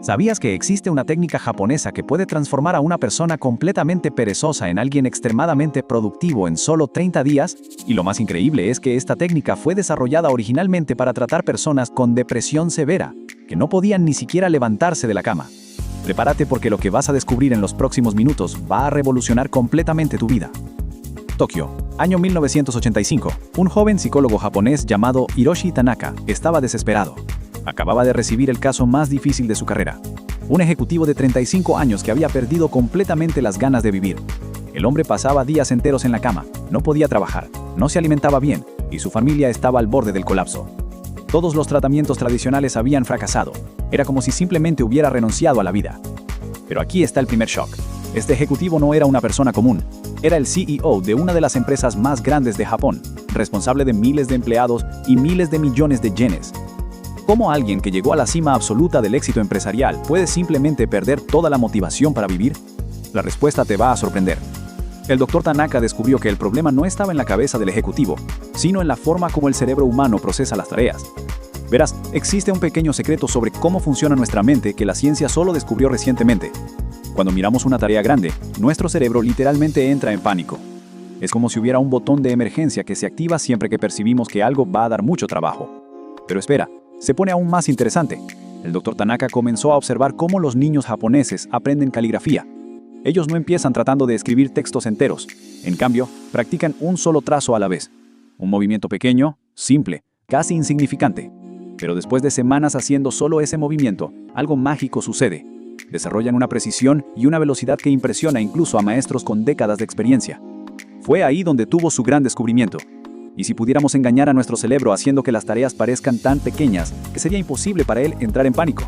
¿Sabías que existe una técnica japonesa que puede transformar a una persona completamente perezosa en alguien extremadamente productivo en solo 30 días? Y lo más increíble es que esta técnica fue desarrollada originalmente para tratar personas con depresión severa, que no podían ni siquiera levantarse de la cama. Prepárate porque lo que vas a descubrir en los próximos minutos va a revolucionar completamente tu vida. Tokio, año 1985. Un joven psicólogo japonés llamado Hiroshi Tanaka estaba desesperado. Acababa de recibir el caso más difícil de su carrera. Un ejecutivo de 35 años que había perdido completamente las ganas de vivir. El hombre pasaba días enteros en la cama, no podía trabajar, no se alimentaba bien y su familia estaba al borde del colapso. Todos los tratamientos tradicionales habían fracasado. Era como si simplemente hubiera renunciado a la vida. Pero aquí está el primer shock. Este ejecutivo no era una persona común. Era el CEO de una de las empresas más grandes de Japón, responsable de miles de empleados y miles de millones de yenes. ¿Cómo alguien que llegó a la cima absoluta del éxito empresarial puede simplemente perder toda la motivación para vivir? La respuesta te va a sorprender. El Dr. Tanaka descubrió que el problema no estaba en la cabeza del ejecutivo, sino en la forma como el cerebro humano procesa las tareas. Verás, existe un pequeño secreto sobre cómo funciona nuestra mente que la ciencia solo descubrió recientemente. Cuando miramos una tarea grande, nuestro cerebro literalmente entra en pánico. Es como si hubiera un botón de emergencia que se activa siempre que percibimos que algo va a dar mucho trabajo. Pero espera, se pone aún más interesante. El Dr. Tanaka comenzó a observar cómo los niños japoneses aprenden caligrafía. Ellos no empiezan tratando de escribir textos enteros. En cambio, practican un solo trazo a la vez. Un movimiento pequeño, simple, casi insignificante. Pero después de semanas haciendo solo ese movimiento, algo mágico sucede. Desarrollan una precisión y una velocidad que impresiona incluso a maestros con décadas de experiencia. Fue ahí donde tuvo su gran descubrimiento. ¿Y si pudiéramos engañar a nuestro cerebro haciendo que las tareas parezcan tan pequeñas que sería imposible para él entrar en pánico?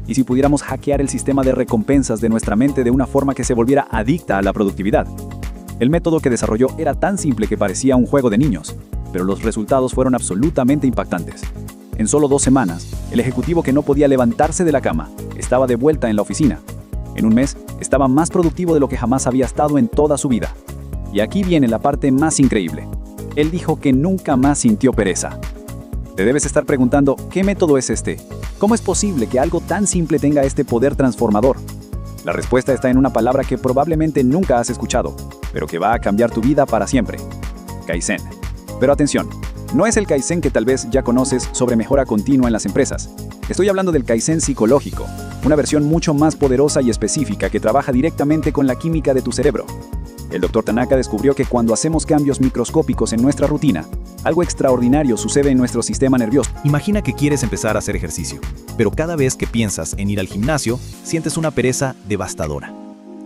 ¿Y si pudiéramos hackear el sistema de recompensas de nuestra mente de una forma que se volviera adicta a la productividad? El método que desarrolló era tan simple que parecía un juego de niños, pero los resultados fueron absolutamente impactantes. En solo 2 semanas, el ejecutivo que no podía levantarse de la cama estaba de vuelta en la oficina. En un mes, estaba más productivo de lo que jamás había estado en toda su vida. Y aquí viene la parte más increíble. Él dijo que nunca más sintió pereza. Te debes estar preguntando, ¿qué método es este? ¿Cómo es posible que algo tan simple tenga este poder transformador? La respuesta está en una palabra que probablemente nunca has escuchado, pero que va a cambiar tu vida para siempre. Kaizen. Pero atención, no es el Kaizen que tal vez ya conoces sobre mejora continua en las empresas. Estoy hablando del Kaizen psicológico, una versión mucho más poderosa y específica que trabaja directamente con la química de tu cerebro. El Dr. Tanaka descubrió que cuando hacemos cambios microscópicos en nuestra rutina, algo extraordinario sucede en nuestro sistema nervioso. Imagina que quieres empezar a hacer ejercicio, pero cada vez que piensas en ir al gimnasio, sientes una pereza devastadora.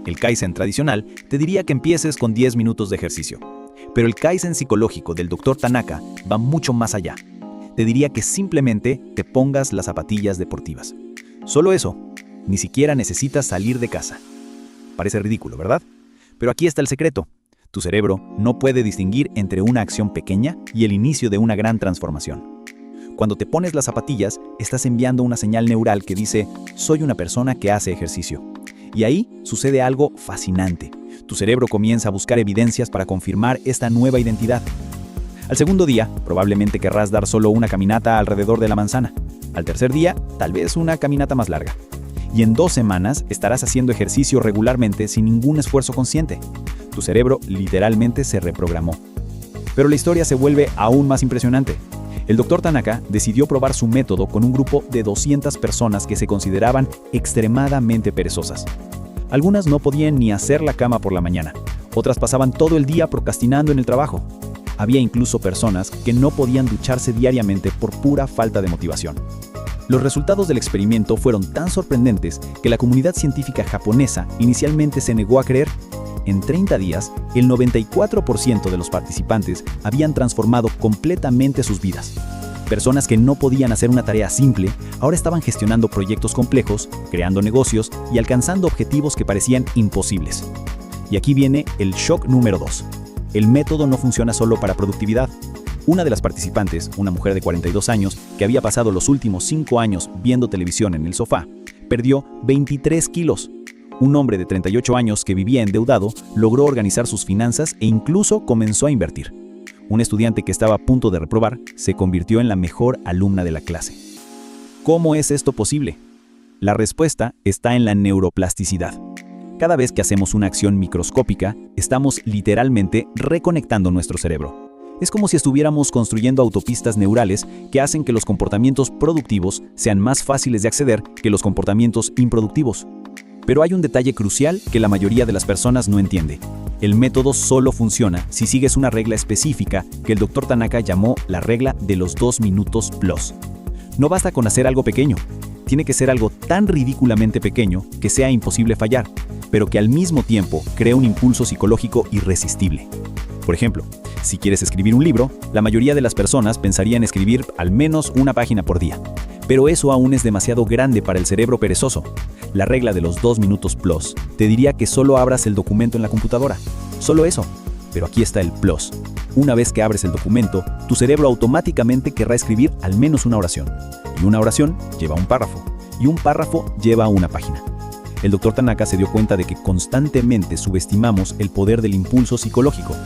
El Kaizen tradicional te diría que empieces con 10 minutos de ejercicio, pero el Kaizen psicológico del Dr. Tanaka va mucho más allá. Te diría que simplemente te pongas las zapatillas deportivas. Solo eso, ni siquiera necesitas salir de casa. Parece ridículo, ¿verdad? Pero aquí está el secreto. Tu cerebro no puede distinguir entre una acción pequeña y el inicio de una gran transformación. Cuando te pones las zapatillas, estás enviando una señal neural que dice, soy una persona que hace ejercicio. Y ahí sucede algo fascinante. Tu cerebro comienza a buscar evidencias para confirmar esta nueva identidad. Al segundo día, probablemente querrás dar solo una caminata alrededor de la manzana. Al tercer día, tal vez una caminata más larga. Y en 2 semanas estarás haciendo ejercicio regularmente sin ningún esfuerzo consciente. Tu cerebro literalmente se reprogramó. Pero la historia se vuelve aún más impresionante. El Dr. Tanaka decidió probar su método con un grupo de 200 personas que se consideraban extremadamente perezosas. Algunas no podían ni hacer la cama por la mañana. Otras pasaban todo el día procrastinando en el trabajo. Había incluso personas que no podían ducharse diariamente por pura falta de motivación. Los resultados del experimento fueron tan sorprendentes que la comunidad científica japonesa inicialmente se negó a creer. En 30 días, el 94% de los participantes habían transformado completamente sus vidas. Personas que no podían hacer una tarea simple, ahora estaban gestionando proyectos complejos, creando negocios y alcanzando objetivos que parecían imposibles. Y aquí viene el shock número 2. El método no funciona solo para productividad. Una de las participantes, una mujer de 42 años, que había pasado los últimos 5 años viendo televisión en el sofá, perdió 23 kilos. Un hombre de 38 años que vivía endeudado logró organizar sus finanzas e incluso comenzó a invertir. Un estudiante que estaba a punto de reprobar se convirtió en la mejor alumna de la clase. ¿Cómo es esto posible? La respuesta está en la neuroplasticidad. Cada vez que hacemos una acción microscópica, estamos literalmente reconectando nuestro cerebro. Es como si estuviéramos construyendo autopistas neurales que hacen que los comportamientos productivos sean más fáciles de acceder que los comportamientos improductivos. Pero hay un detalle crucial que la mayoría de las personas no entiende. El método solo funciona si sigues una regla específica que el Dr. Tanaka llamó la regla de los 2 minutos plus. No basta con hacer algo pequeño. Tiene que ser algo tan ridículamente pequeño que sea imposible fallar, pero que al mismo tiempo cree un impulso psicológico irresistible. Por ejemplo, si quieres escribir un libro, la mayoría de las personas pensarían escribir al menos una página por día. Pero eso aún es demasiado grande para el cerebro perezoso. La regla de los 2 minutos plus te diría que solo abras el documento en la computadora. Solo eso. Pero aquí está el plus. Una vez que abres el documento, tu cerebro automáticamente querrá escribir al menos una oración. Y una oración lleva un párrafo. Y un párrafo lleva a una página. El Dr. Tanaka se dio cuenta de que constantemente subestimamos el poder del impulso psicológico.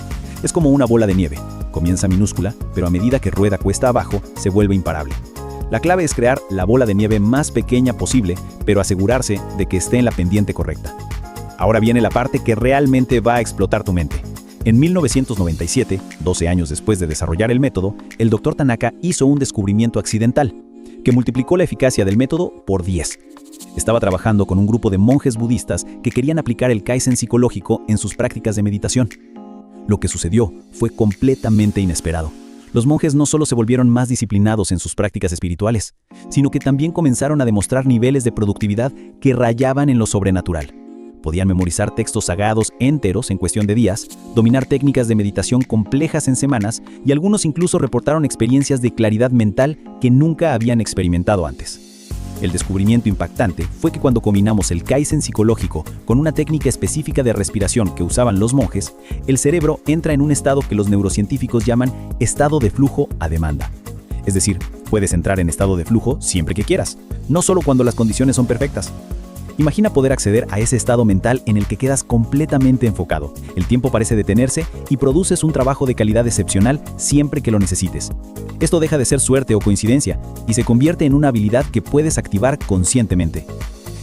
Es como una bola de nieve. Comienza minúscula, pero a medida que rueda cuesta abajo, se vuelve imparable. La clave es crear la bola de nieve más pequeña posible, pero asegurarse de que esté en la pendiente correcta. Ahora viene la parte que realmente va a explotar tu mente. En 1997, 12 años después de desarrollar el método, el Dr. Tanaka hizo un descubrimiento accidental, que multiplicó la eficacia del método por 10. Estaba trabajando con un grupo de monjes budistas que querían aplicar el Kaizen psicológico en sus prácticas de meditación. Lo que sucedió fue completamente inesperado. Los monjes no solo se volvieron más disciplinados en sus prácticas espirituales, sino que también comenzaron a demostrar niveles de productividad que rayaban en lo sobrenatural. Podían memorizar textos sagrados enteros en cuestión de días, dominar técnicas de meditación complejas en semanas, y algunos incluso reportaron experiencias de claridad mental que nunca habían experimentado antes. El descubrimiento impactante fue que cuando combinamos el Kaizen psicológico con una técnica específica de respiración que usaban los monjes, el cerebro entra en un estado que los neurocientíficos llaman estado de flujo a demanda. Es decir, puedes entrar en estado de flujo siempre que quieras, no solo cuando las condiciones son perfectas. Imagina poder acceder a ese estado mental en el que quedas completamente enfocado, el tiempo parece detenerse y produces un trabajo de calidad excepcional siempre que lo necesites. Esto deja de ser suerte o coincidencia y se convierte en una habilidad que puedes activar conscientemente.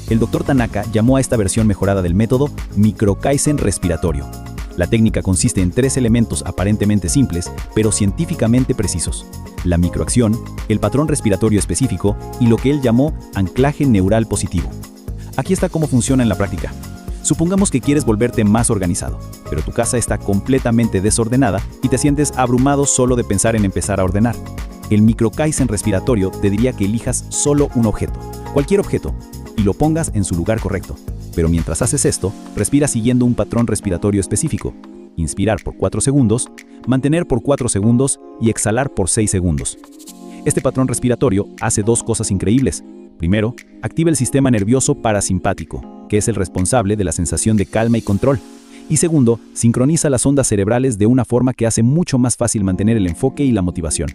El Dr. Tanaka llamó a esta versión mejorada del método micro-Kaizen respiratorio. La técnica consiste en 3 elementos aparentemente simples, pero científicamente precisos: la microacción, el patrón respiratorio específico y lo que él llamó anclaje neural positivo. Aquí está cómo funciona en la práctica. Supongamos que quieres volverte más organizado, pero tu casa está completamente desordenada y te sientes abrumado solo de pensar en empezar a ordenar. El micro-Kaizen respiratorio te diría que elijas solo un objeto, cualquier objeto, y lo pongas en su lugar correcto. Pero mientras haces esto, respira siguiendo un patrón respiratorio específico. Inspirar por 4 segundos, mantener por 4 segundos y exhalar por 6 segundos. Este patrón respiratorio hace 2 cosas increíbles. Primero, activa el sistema nervioso parasimpático, que es el responsable de la sensación de calma y control. Y segundo, sincroniza las ondas cerebrales de una forma que hace mucho más fácil mantener el enfoque y la motivación.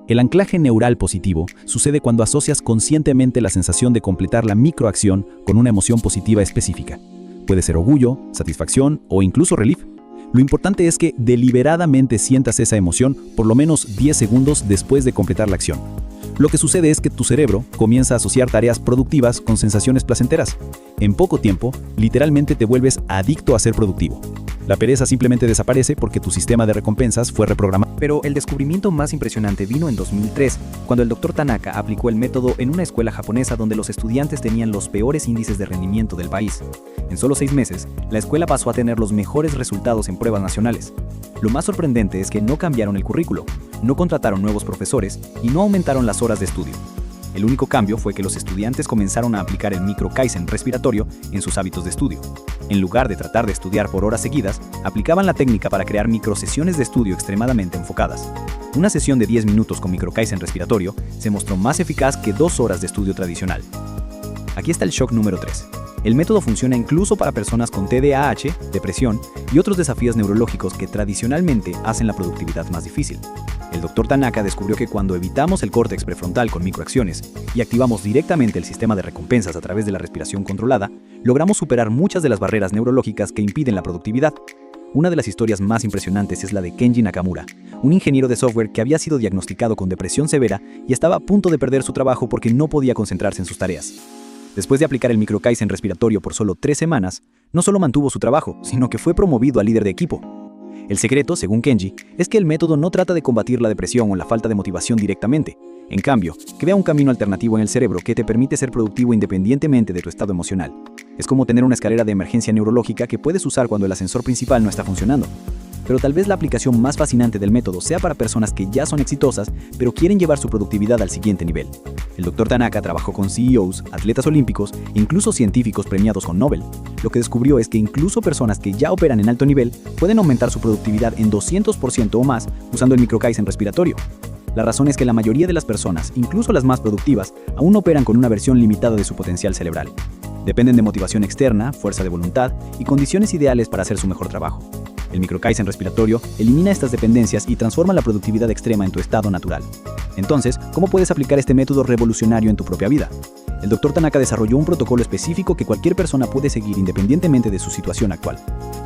El anclaje neural positivo sucede cuando asocias conscientemente la sensación de completar la microacción con una emoción positiva específica. Puede ser orgullo, satisfacción o incluso relief. Lo importante es que deliberadamente sientas esa emoción por lo menos 10 segundos después de completar la acción. Lo que sucede es que tu cerebro comienza a asociar tareas productivas con sensaciones placenteras. En poco tiempo, literalmente te vuelves adicto a ser productivo. La pereza simplemente desaparece porque tu sistema de recompensas fue reprogramado. Pero el descubrimiento más impresionante vino en 2003, cuando el Dr. Tanaka aplicó el método en una escuela japonesa donde los estudiantes tenían los peores índices de rendimiento del país. En solo 6 meses, la escuela pasó a tener los mejores resultados en pruebas nacionales. Lo más sorprendente es que no cambiaron el currículo, no contrataron nuevos profesores y no aumentaron las horas de estudio. El único cambio fue que los estudiantes comenzaron a aplicar el micro-Kaizen respiratorio en sus hábitos de estudio. En lugar de tratar de estudiar por horas seguidas, aplicaban la técnica para crear microsesiones de estudio extremadamente enfocadas. Una sesión de 10 minutos con micro-Kaizen respiratorio se mostró más eficaz que 2 horas de estudio tradicional. Aquí está el shock número 3. El método funciona incluso para personas con TDAH, depresión y otros desafíos neurológicos que tradicionalmente hacen la productividad más difícil. El Dr. Tanaka descubrió que cuando evitamos el córtex prefrontal con microacciones y activamos directamente el sistema de recompensas a través de la respiración controlada, logramos superar muchas de las barreras neurológicas que impiden la productividad. Una de las historias más impresionantes es la de Kenji Nakamura, un ingeniero de software que había sido diagnosticado con depresión severa y estaba a punto de perder su trabajo porque no podía concentrarse en sus tareas. Después de aplicar el micro-Kaizen respiratorio por solo 3 semanas, no solo mantuvo su trabajo, sino que fue promovido a líder de equipo. El secreto, según Kenji, es que el método no trata de combatir la depresión o la falta de motivación directamente. En cambio, crea un camino alternativo en el cerebro que te permite ser productivo independientemente de tu estado emocional. Es como tener una escalera de emergencia neurológica que puedes usar cuando el ascensor principal no está funcionando. Pero tal vez la aplicación más fascinante del método sea para personas que ya son exitosas, pero quieren llevar su productividad al siguiente nivel. El Dr. Tanaka trabajó con CEOs, atletas olímpicos e incluso científicos premiados con Nobel. Lo que descubrió es que incluso personas que ya operan en alto nivel pueden aumentar su productividad en 200% o más usando el micro-Kaizen respiratorio. La razón es que la mayoría de las personas, incluso las más productivas, aún operan con una versión limitada de su potencial cerebral. Dependen de motivación externa, fuerza de voluntad y condiciones ideales para hacer su mejor trabajo. El micro-Kaizen respiratorio elimina estas dependencias y transforma la productividad extrema en tu estado natural. Entonces, ¿cómo puedes aplicar este método revolucionario en tu propia vida? El Dr. Tanaka desarrolló un protocolo específico que cualquier persona puede seguir independientemente de su situación actual.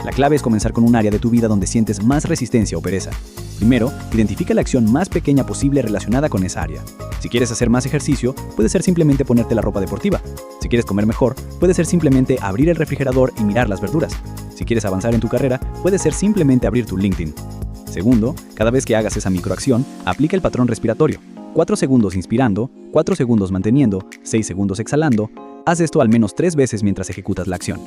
La clave es comenzar con un área de tu vida donde sientes más resistencia o pereza. Primero, identifica la acción más pequeña posible relacionada con esa área. Si quieres hacer más ejercicio, puede ser simplemente ponerte la ropa deportiva. Si quieres comer mejor, puede ser simplemente abrir el refrigerador y mirar las verduras. Si quieres avanzar en tu carrera, puede ser simplemente abrir tu LinkedIn. Segundo, cada vez que hagas esa microacción, aplica el patrón respiratorio. 4 segundos inspirando, 4 segundos manteniendo, 6 segundos exhalando. Haz esto al menos 3 veces mientras ejecutas la acción.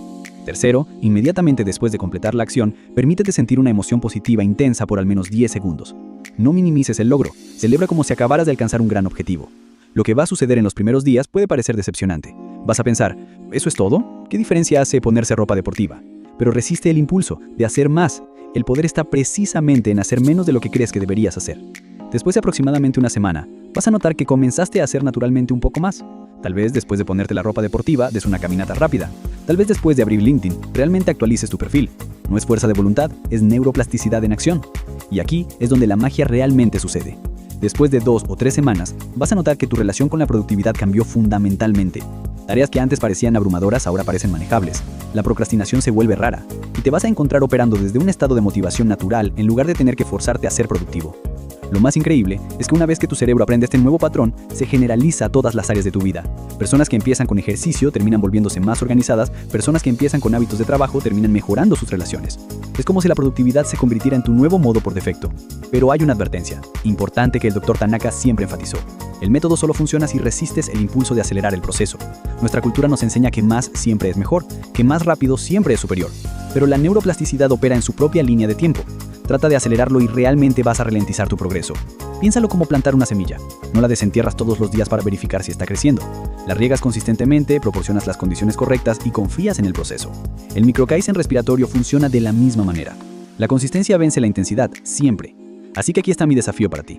Tercero, inmediatamente después de completar la acción, permítete sentir una emoción positiva intensa por al menos 10 segundos. No minimices el logro, celebra como si acabaras de alcanzar un gran objetivo. Lo que va a suceder en los primeros días puede parecer decepcionante. Vas a pensar, ¿eso es todo? ¿Qué diferencia hace ponerse ropa deportiva? Pero resiste el impulso de hacer más. El poder está precisamente en hacer menos de lo que crees que deberías hacer. Después de aproximadamente una semana, vas a notar que comenzaste a hacer naturalmente un poco más. Tal vez después de ponerte la ropa deportiva, des una caminata rápida. Tal vez después de abrir LinkedIn, realmente actualices tu perfil. No es fuerza de voluntad, es neuroplasticidad en acción. Y aquí es donde la magia realmente sucede. Después de 2 o 3 semanas, vas a notar que tu relación con la productividad cambió fundamentalmente. Tareas que antes parecían abrumadoras ahora parecen manejables. La procrastinación se vuelve rara y te vas a encontrar operando desde un estado de motivación natural en lugar de tener que forzarte a ser productivo. Lo más increíble es que una vez que tu cerebro aprende este nuevo patrón, se generaliza a todas las áreas de tu vida. Personas que empiezan con ejercicio terminan volviéndose más organizadas, personas que empiezan con hábitos de trabajo terminan mejorando sus relaciones. Es como si la productividad se convirtiera en tu nuevo modo por defecto. Pero hay una advertencia, importante que el Dr. Tanaka siempre enfatizó. El método solo funciona si resistes el impulso de acelerar el proceso. Nuestra cultura nos enseña que más siempre es mejor, que más rápido siempre es superior. Pero la neuroplasticidad opera en su propia línea de tiempo. Trata de acelerarlo y realmente vas a ralentizar tu progreso. Piénsalo como plantar una semilla. No la desentierras todos los días para verificar si está creciendo. La riegas consistentemente, proporcionas las condiciones correctas y confías en el proceso. El micro-Kaizen respiratorio funciona de la misma manera. La consistencia vence la intensidad, siempre. Así que aquí está mi desafío para ti.